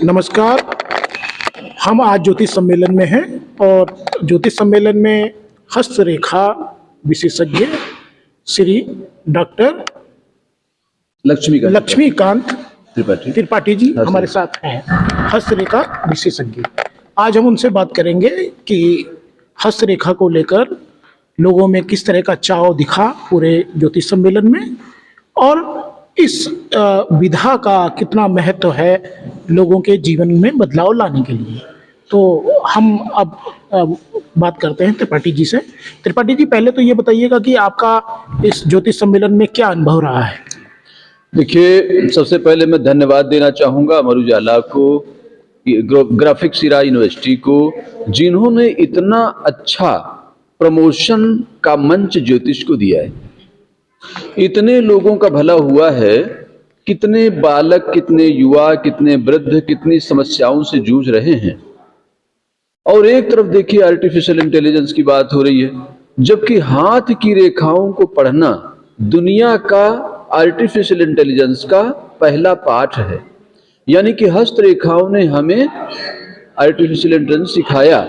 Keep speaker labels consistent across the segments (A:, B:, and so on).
A: नमस्कार। हम आज ज्योतिष सम्मेलन में हैं और ज्योतिष सम्मेलन में हस्तरेखा विशेषज्ञ श्री डॉक्टर लक्ष्मीकांत त्रिपाठी जी हमारे साथ हैं, हस्तरेखा विशेषज्ञ। आज हम उनसे बात करेंगे कि हस्तरेखा को लेकर लोगों में किस तरह का चाव दिखा पूरे ज्योतिष सम्मेलन में और इस विधा का कितना महत्व है लोगों के जीवन में बदलाव लाने के लिए। तो हम अब बात करते हैं त्रिपाठी जी से। त्रिपाठी जी, पहले तो ये बताइएगा कि आपका इस ज्योतिष सम्मेलन में क्या अनुभव रहा है?
B: देखिए, सबसे पहले मैं धन्यवाद देना चाहूँगा अमर उजाला को, ग्राफिक सिरा यूनिवर्सिटी को, जिन्होंने इतना अच्छा प्रमोशन का मंच ज्योतिष को दिया है। इतने लोगों का भला हुआ है, कितने बालक, कितने युवा, कितने वृद्ध कितनी समस्याओं से जूझ रहे हैं। और एक तरफ देखिए आर्टिफिशियल इंटेलिजेंस की बात हो रही है, जबकि हाथ की रेखाओं को पढ़ना दुनिया का आर्टिफिशियल इंटेलिजेंस का पहला पाठ है। यानी कि हस्तरेखाओं ने हमें आर्टिफिशियल इंटेलिजेंस सिखाया।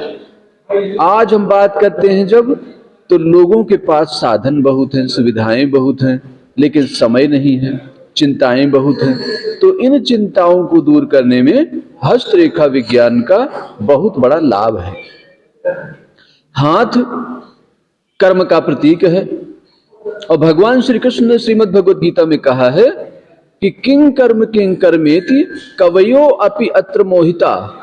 B: आज हम बात करते हैं जब, तो लोगों के पास साधन बहुत हैं, सुविधाएं बहुत हैं, लेकिन समय नहीं है, चिंताएं बहुत हैं। तो इन चिंताओं को दूर करने में हस्तरेखा विज्ञान का बहुत बड़ा लाभ है। हाथ कर्म का प्रतीक है और भगवान श्री कृष्ण ने श्रीमद् भगवद गीता में कहा है कि किं कर्मेति कवयो अपि अत्र मोहिता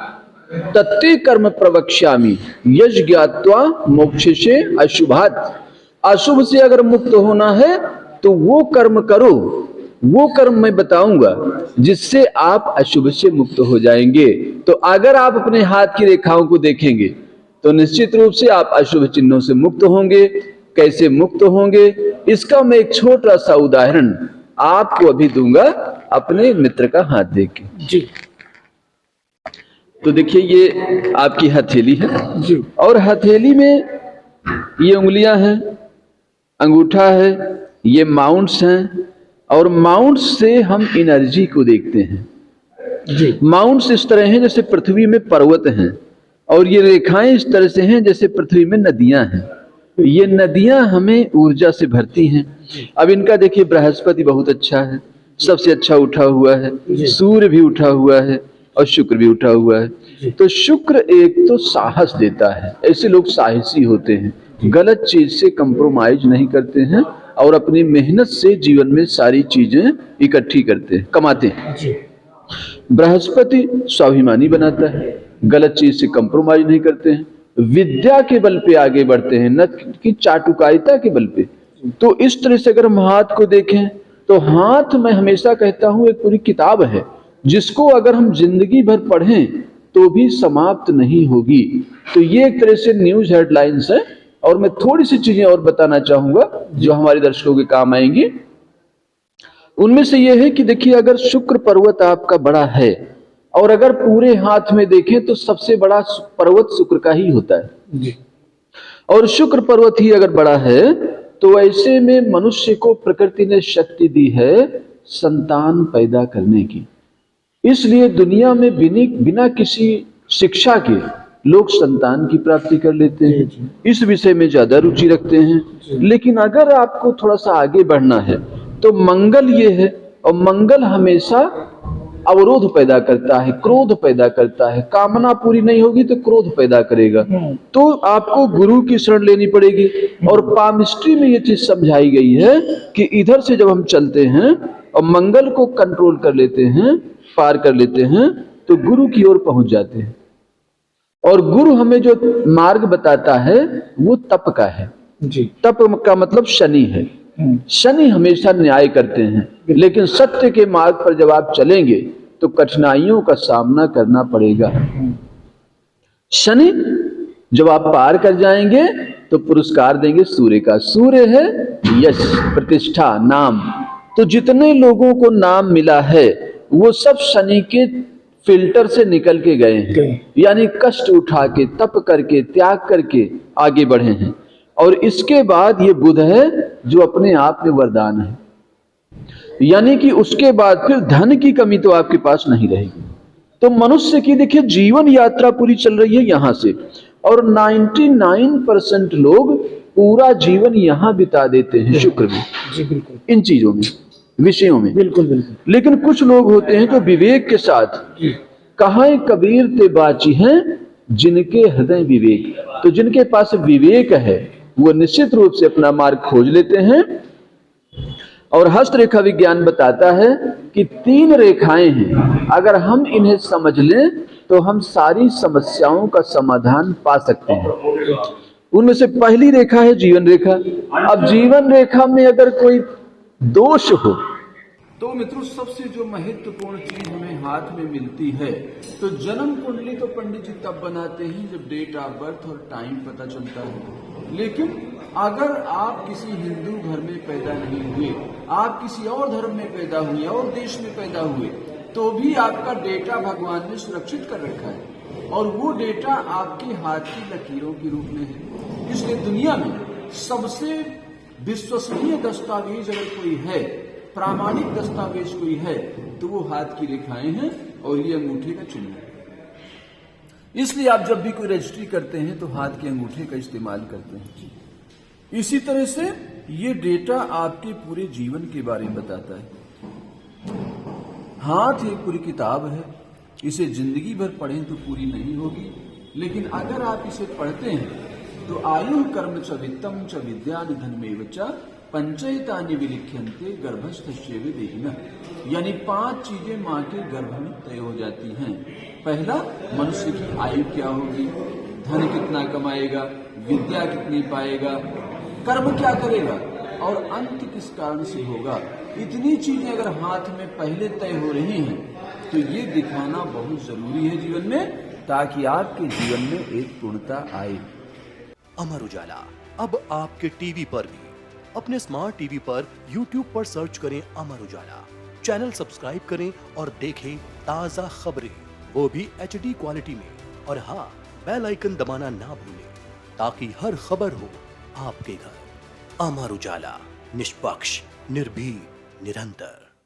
B: तत्ते कर्म प्रवक्ष्यामि यश ज्ञात्वा मोक्षसे अशुभात्। अशुभ से अगर मुक्त होना है तो वो कर्म करो, वो कर्म मैं बताऊंगा जिससे आप अशुभ से मुक्त हो जाएंगे। तो अगर आप अपने हाथ की रेखाओं को देखेंगे तो निश्चित रूप से आप अशुभ चिन्हों से मुक्त होंगे। कैसे मुक्त होंगे, इसका मैं एक छोटा सा उदाहरण आपको अभी दूंगा अपने मित्र का हाथ देख के
A: जी।
B: तो देखिए, ये आपकी हथेली है
A: जी।
B: और हथेली में ये उंगलियां हैं, अंगूठा है, ये माउंट्स हैं और माउंट्स से हम एनर्जी को देखते हैं।
A: जी।
B: माउंट्स इस तरह हैं जैसे पृथ्वी में पर्वत हैं और ये रेखाएं इस तरह से हैं जैसे पृथ्वी में नदियां हैं। ये नदियां हमें ऊर्जा से भरती हैं। अब इनका देखिए, बृहस्पति बहुत अच्छा है, सबसे अच्छा उठा हुआ है, सूर्य भी उठा हुआ है और शुक्र भी उठा हुआ है। तो शुक्र एक तो साहस देता है, ऐसे लोग साहसी होते हैं, गलत चीज से कंप्रोमाइज नहीं करते हैं और अपनी मेहनत से जीवन में सारी चीजें इकट्ठी करते हैं, कमाते हैं। बृहस्पति स्वाभिमानी बनाता है, गलत चीज से कंप्रोमाइज नहीं करते हैं, विद्या के बल पे आगे बढ़ते हैं, न कि चाटुकारिता के बल पे। तो इस तरह से अगर हम हाथ को देखें तो हाथ, मैं हमेशा कहता हूं, एक पूरी किताब है जिसको अगर हम जिंदगी भर पढ़ें तो भी समाप्त नहीं होगी। तो ये एक तरह से न्यूज हेडलाइंस है और मैं थोड़ी सी चीजें और बताना चाहूंगा जो हमारे दर्शकों के काम आएंगी। उनमें से यह है कि देखिए, अगर शुक्र पर्वत आपका बड़ा है और अगर पूरे हाथ में देखें तो सबसे बड़ा पर्वत शुक्र का ही होता है
A: जी।
B: और शुक्र पर्वत ही अगर बड़ा है तो ऐसे में मनुष्य को प्रकृति ने शक्ति दी है संतान पैदा करने की। इसलिए दुनिया में बिना किसी शिक्षा के लोग संतान की प्राप्ति कर लेते हैं, इस विषय में ज्यादा रुचि रखते हैं। लेकिन अगर आपको थोड़ा सा आगे बढ़ना है तो मंगल ये है, और मंगल हमेशा अवरोध पैदा करता है, क्रोध पैदा करता है। कामना पूरी नहीं होगी तो क्रोध पैदा करेगा। तो आपको गुरु की शरण लेनी पड़ेगी। और पामिस्ट्री में ये चीज समझाई गई है कि इधर से जब हम चलते हैं और मंगल को कंट्रोल कर लेते हैं, पार कर लेते हैं, तो गुरु की ओर पहुंच जाते हैं। और गुरु हमें जो मार्ग बताता है वो तप का है
A: जी।
B: तप का मतलब शनि है। शनि हमेशा न्याय करते हैं, लेकिन सत्य के मार्ग पर जब आप चलेंगे तो कठिनाइयों का सामना करना पड़ेगा। शनि जब आप पार कर जाएंगे तो पुरस्कार देंगे सूर्य का। सूर्य है यश, प्रतिष्ठा, नाम। तो जितने लोगों को नाम मिला है वो सब शनि के फिल्टर से निकल के गए हैं, यानी कष्ट उठा के, तप करके, त्याग करके आगे बढ़े हैं। और इसके बाद ये बुध है जो अपने आप में वरदान है। यानी कि उसके बाद फिर धन की कमी तो आपके पास नहीं रहेगी। तो मनुष्य की देखिए जीवन यात्रा पूरी चल रही है यहां से, और 99% लोग पूरा जीवन यहां बिता देते हैं, शुक्र में,
A: जी बिल्कुल,
B: इन चीजों में, विषयों में।
A: बिल्कुल बिल्कुल।
B: लेकिन कुछ लोग होते हैं जो विवेक के साथ, कहां कबीर ते बाची हैं जिनके हृदय विवेक, तो जिनके पास विवेक है वो निश्चित रूप से अपना मार्ग खोज लेते हैं। और हस्तरेखा विज्ञान बताता है कि 3 रेखाएं हैं, अगर हम इन्हें समझ लें तो हम सारी समस्याओं का समाधान पा सकते हैं। उनमें से पहली रेखा है जीवन रेखा। अब जीवन रेखा में अगर कोई दोष हो तो मित्रों सबसे जो महत्वपूर्ण चीज हमें हाथ में मिलती है, तो जन्म कुंडली तो पंडित जी तब बनाते हैं जब डेट ऑफ बर्थ और टाइम पता चलता है। लेकिन अगर आप किसी हिंदू घर में पैदा नहीं हुए, आप किसी और धर्म में पैदा हुए और देश में पैदा हुए, तो भी आपका डेटा भगवान ने सुरक्षित कर रखा है, और वो डेटा आपके हाथ की लकीरों के रूप में है। इसलिए दुनिया में सबसे विश्वसनीय दस्तावेज अगर कोई है, प्रामाणिक दस्तावेज कोई है, तो वो हाथ की रेखाएं हैं और ये अंगूठे का चिन्ह है। इसलिए आप जब भी कोई रजिस्ट्री करते हैं तो हाथ के अंगूठे का इस्तेमाल करते हैं। इसी तरह से ये डेटा आपके पूरे जीवन के बारे में बताता है। हाथ एक पूरी किताब है, इसे जिंदगी भर पढ़ें तो पूरी नहीं होगी, लेकिन अगर आप इसे पढ़ते हैं तो आयु कर्म च वित्तम च विद्या धनमेव च पंचैतानि विलिख्यन्ते गर्भस्थस्यैव देहिनः, यानी 5 चीजें मां के गर्भ में तय हो जाती हैं। पहला, मनुष्य की आयु क्या होगी, धन कितना कमाएगा, विद्या कितनी पाएगा, कर्म क्या करेगा, और अंत किस कारण से होगा। इतनी चीजें अगर हाथ में पहले तय हो रही हैं तो ये दिखाना बहुत जरूरी है जीवन में, ताकि आपके जीवन में एक पूर्णता आए।
C: अमर उजाला अब आपके टीवी पर भी। अपने स्मार्ट टीवी पर YouTube पर सर्च करें अमर उजाला, चैनल सब्सक्राइब करें और देखें ताजा खबरें, वो भी HD क्वालिटी में। और हाँ, बेल आइकन दबाना ना भूलें ताकि हर खबर हो आपके घर। अमर उजाला, निष्पक्ष, निर्भीक, निरंतर।